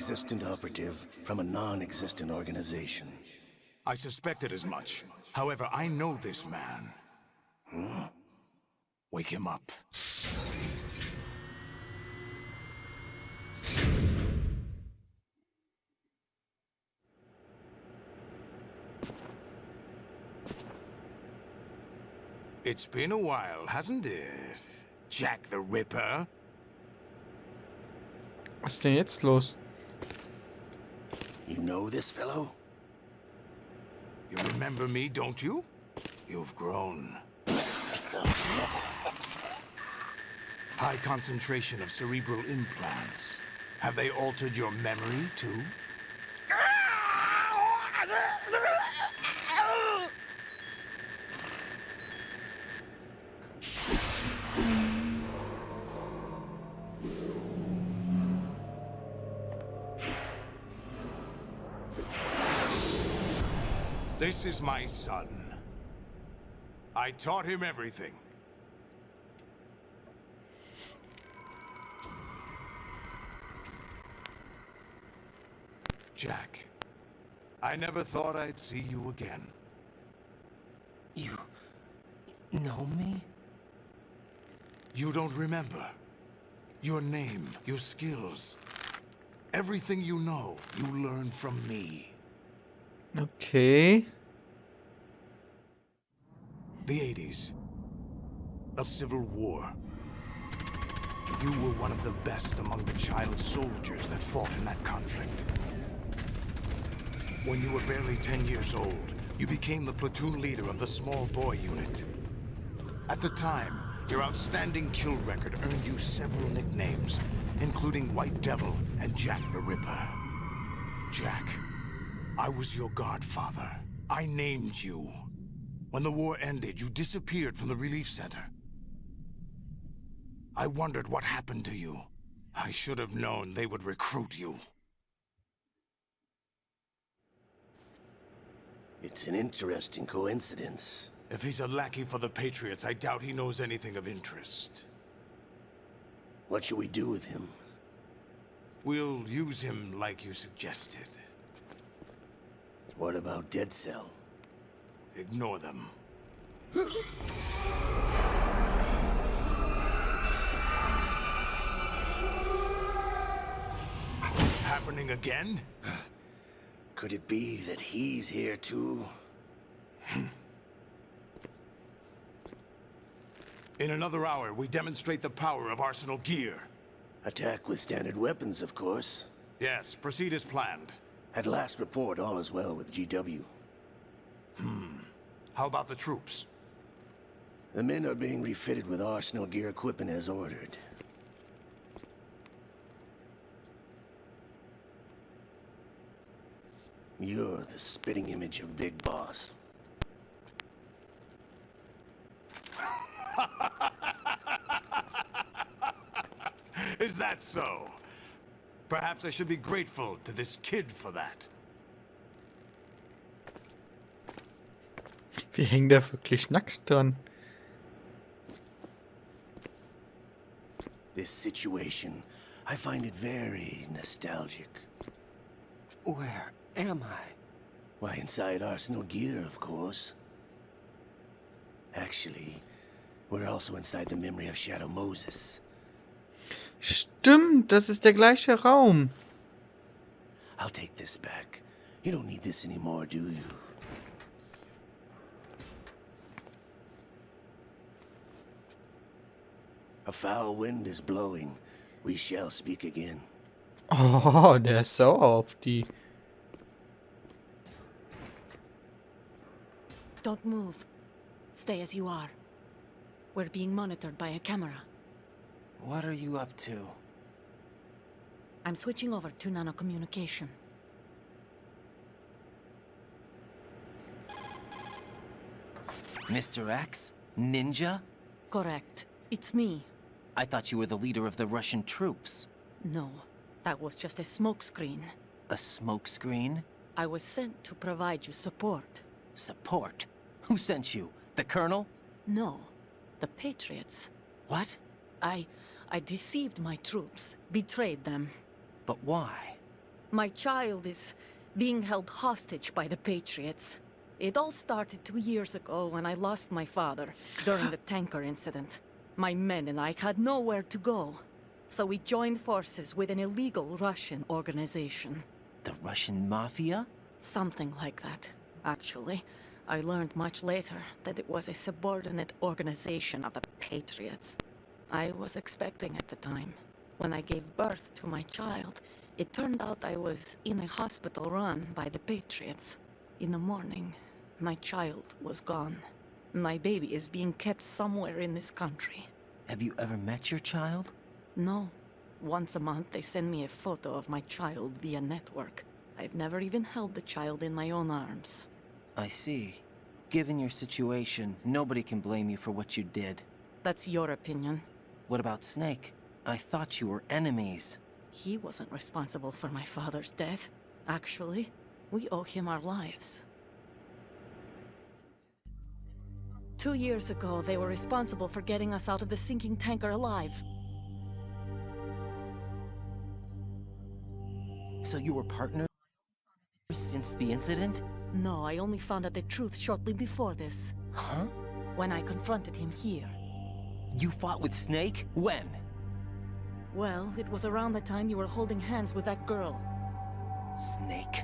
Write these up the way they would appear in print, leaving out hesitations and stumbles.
non-existent operative from a non-existent organization. I suspected as much. However, I know this man. Wake him up. It's been a while, hasn't it? Jack the Ripper? Was ist denn jetzt los? You know this fellow? You remember me, don't you? You've grown. High concentration of cerebral implants. Have they altered your memory, too? This is my son. I taught him everything. Jack, I never thought I'd see you again. You know me? You don't remember. Your name, your skills. Everything you know, you learned from me. Okay. The 80s. A civil war. You were one of the best among the child soldiers that fought in that conflict. When you were barely 10 years old, you became the platoon leader of the small boy unit. At the time, your outstanding kill record earned you several nicknames, including White Devil and Jack the Ripper. Jack, I was your godfather. I named you. When the war ended, you disappeared from the relief center. I wondered what happened to you. I should have known they would recruit you. It's an interesting coincidence. If he's a lackey for the Patriots, I doubt he knows anything of interest. What should we do with him? We'll use him like you suggested. What about Dead Cell? Ignore them. Happening again? Could it be that he's here too? In another hour, we demonstrate the power of Arsenal gear. Attack with standard weapons, of course. Yes, proceed as planned. At last report, all is well with GW. How about the troops? The men are being refitted with Arsenal gear equipment as ordered. You're the spitting image of Big Boss. Is that so? Perhaps I should be grateful to this kid for that. Wie hängen da wirklich nackt dran? This situation, I find it very nostalgic. Where am I? Why, inside Arsenal gear, of course. Actually, we're also inside the memory of Shadow Moses. Stimmt, das ist der gleiche Raum. I'll take this back. You don't need this anymore, do you? A foul wind is blowing. We shall speak again. Oh, der ist sauer auf die. Don't move. Stay as you are. We're being monitored by a camera. What are you up to? I'm switching over to nanocommunication. Mr. X? Ninja? Correct. It's me. I thought you were the leader of the Russian troops. No, that was just a smokescreen. A smokescreen? I was sent to provide you support. Support? Who sent you? The Colonel? No, the Patriots. What? I deceived my troops, betrayed them. But why? My child is being held hostage by the Patriots. It all started 2 years ago when I lost my father during the tanker incident. My men and I had nowhere to go, so we joined forces with an illegal Russian organization. The Russian mafia? Something like that, actually. I learned much later that it was a subordinate organization of the Patriots. I was expecting at the time. When I gave birth to my child, it turned out I was in a hospital run by the Patriots. In the morning, my child was gone. My baby is being kept somewhere in this country. Have you ever met your child? No. Once a month, they send me a photo of my child via network. I've never even held the child in my own arms. I see. Given your situation, nobody can blame you for what you did. That's your opinion. What about Snake? I thought you were enemies. He wasn't responsible for my father's death. Actually, we owe him our lives. 2 years ago, they were responsible for getting us out of the sinking tanker alive. So you were partners since the incident? No, I only found out the truth shortly before this. Huh? When I confronted him here. You fought with Snake? When? Well, it was around the time you were holding hands with that girl. Snake.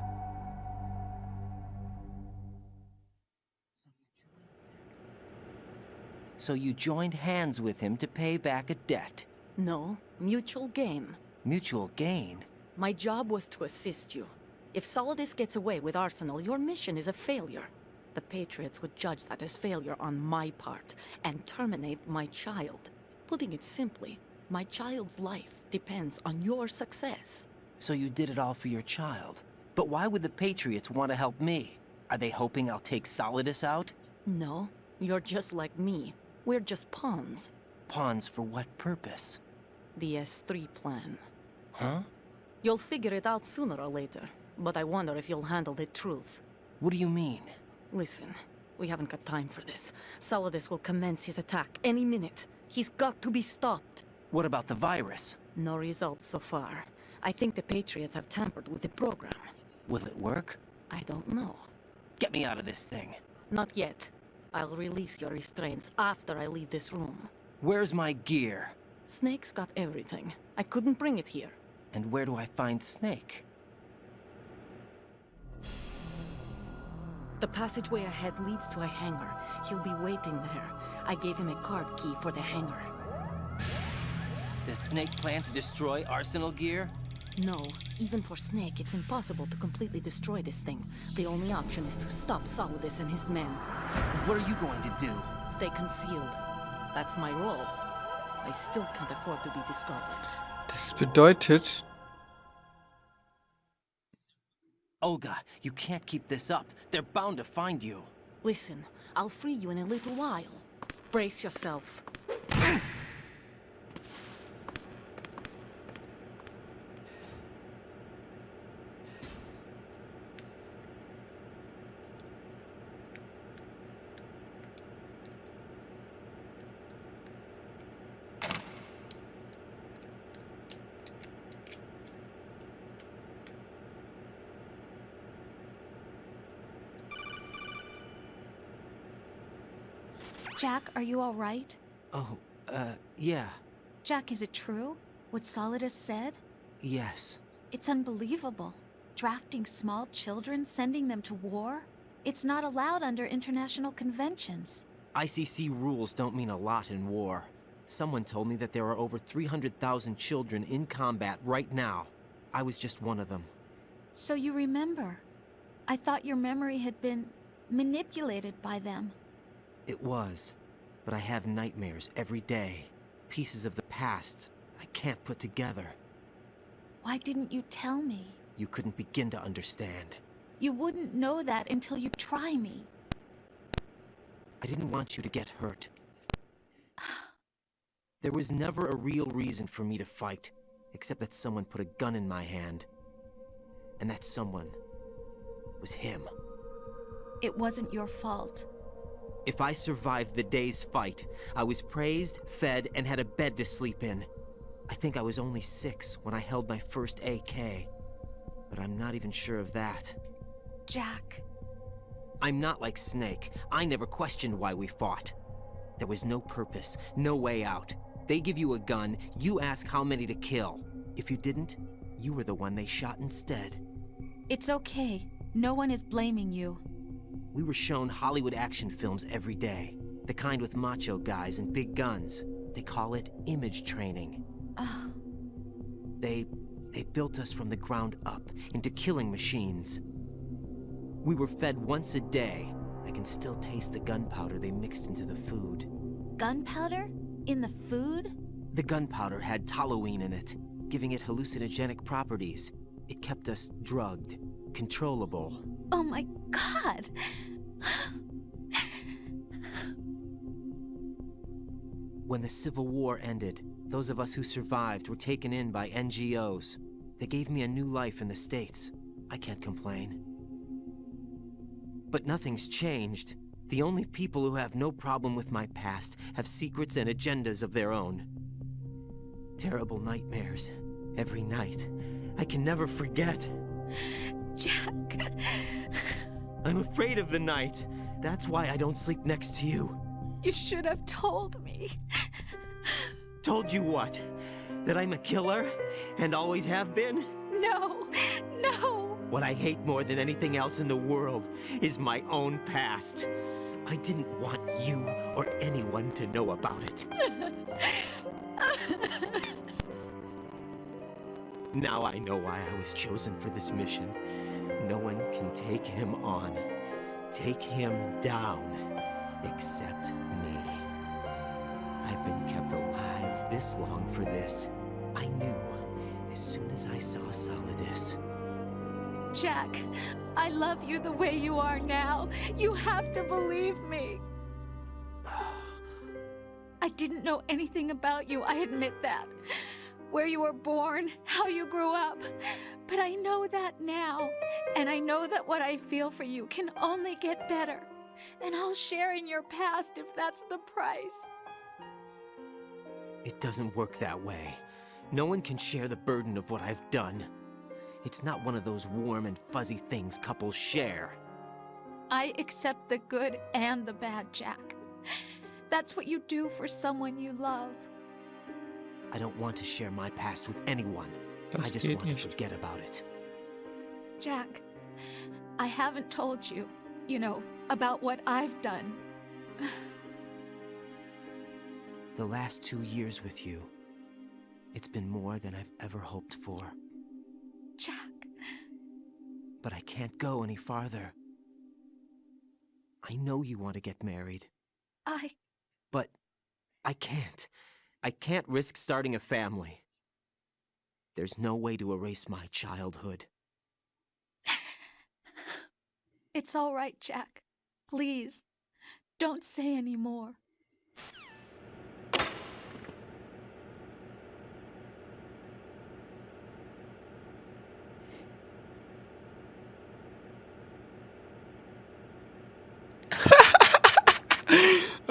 So you joined hands with him to pay back a debt. No, mutual game. Mutual gain? My job was to assist you. If Solidus gets away with Arsenal, your mission is a failure. The Patriots would judge that as failure on my part, and terminate my child. Putting it simply, my child's life depends on your success. So you did it all for your child. But why would the Patriots want to help me? Are they hoping I'll take Solidus out? No, you're just like me. We're just pawns. Pawns for what purpose? The S3 plan. Huh? You'll figure it out sooner or later, but I wonder if you'll handle the truth. What do you mean? Listen, we haven't got time for this. Solidus will commence his attack any minute. He's got to be stopped. What about the virus? No results so far. I think the Patriots have tampered with the program. Will it work? I don't know. Get me out of this thing. Not yet. I'll release your restraints after I leave this room. Where's my gear? Snake's got everything. I couldn't bring it here. And where do I find Snake? The passageway ahead leads to a hangar. He'll be waiting there. I gave him a card key for the hangar. Does Snake plan to destroy Arsenal gear? No, even for Snake, it's impossible to completely destroy this thing. The only option is to stop Solidus and his men. What are you going to do? Stay concealed. That's my role. I still can't afford to be discovered. Das bedeutet... Olga, you can't keep this up. They're bound to find you. Listen, I'll free you in a little while. Brace yourself. Jack, are you all right? Oh, yeah. Jack, is it true? What Solidus said? Yes. It's unbelievable. Drafting small children, sending them to war? It's not allowed under international conventions. ICC rules don't mean a lot in war. Someone told me that there are over 300,000 children in combat right now. I was just one of them. So you remember. I thought your memory had been manipulated by them. It was. But I have nightmares every day. Pieces of the past I can't put together. Why didn't you tell me? You couldn't begin to understand. You wouldn't know that until you try me. I didn't want you to get hurt. There was never a real reason for me to fight, except that someone put a gun in my hand. And that someone was him. It wasn't your fault. If I survived the day's fight, I was praised, fed, and had a bed to sleep in. I think I was only 6 when I held my first AK. But I'm I'm not even sure of that. Jack. I'm not like Snake. I never questioned why we fought. There was no purpose, no way out. They give you a gun, you ask how many to kill. If you didn't, you were the one they shot instead. It's okay. No one is blaming you. We were shown Hollywood action films every day. The kind with macho guys and big guns. They call it image training. Ugh. They built us from the ground up into killing machines. We were fed once a day. I can still taste the gunpowder they mixed into the food. Gunpowder? In the food? The gunpowder had toluene in it, giving it hallucinogenic properties. It kept us drugged, controllable. Oh my god! When the Civil War ended, those of us who survived were taken in by NGOs. They gave me a new life in the States. I can't complain. But nothing's changed. The only people who have no problem with my past have secrets and agendas of their own. Terrible nightmares. Every night. I can never forget. Jack. I'm afraid of the night. That's why I don't sleep next to you. You should have told me. Told you what? That I'm a killer? And always have been? No. No. What I hate more than anything else in the world is my own past. I didn't want you or anyone to know about it. Now I know why I was chosen for this mission. No one can take him on, take him down, except me. I've been kept alive this long for this. I knew as soon as I saw Solidus. Jack, I love you the way you are now. You have to believe me. I didn't know anything about you, I admit that. Where you were born, how you grew up. But I know that now. And I know that what I feel for you can only get better. And I'll share in your past if that's the price. It doesn't work that way. No one can share the burden of what I've done. It's not one of those warm and fuzzy things couples share. I accept the good and the bad, Jack. That's what you do for someone you love. I don't want to share my past with anyone. I just geht want to nicht. forget about it. Jack, I haven't told you, about what I've done. The last 2 years with you, it's been more than I've ever hoped for. Jack. But I can't go any farther. I know you want to get married, but I can't. I can't risk starting a family. There's no way to erase my childhood. It's all right, Jack. Please, don't say any more.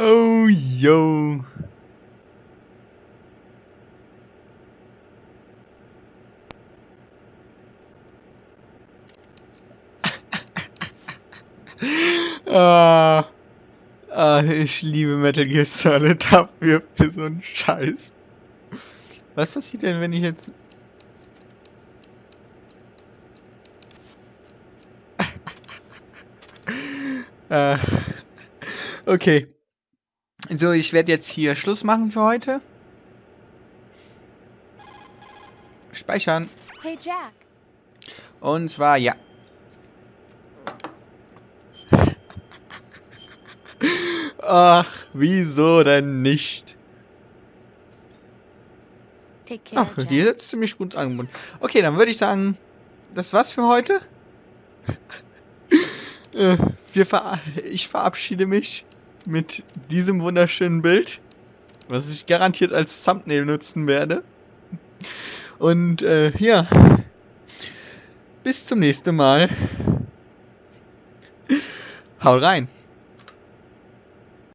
Oh, yo. Ich liebe Metal Gear Solid dafür, für so einen Scheiß. Was passiert denn, wenn ich jetzt... Okay. So, ich werde jetzt hier Schluss machen für heute. Speichern. Hey, Jack. Und zwar, ja. Ach, wieso denn nicht? Take care, Ach, Jack. die ist jetzt ziemlich gut angebunden. Okay, dann würde ich sagen, das war's für heute. Ich verabschiede mich mit diesem wunderschönen Bild, was ich garantiert als Thumbnail nutzen werde. Und ja, bis zum nächsten Mal. Haut rein.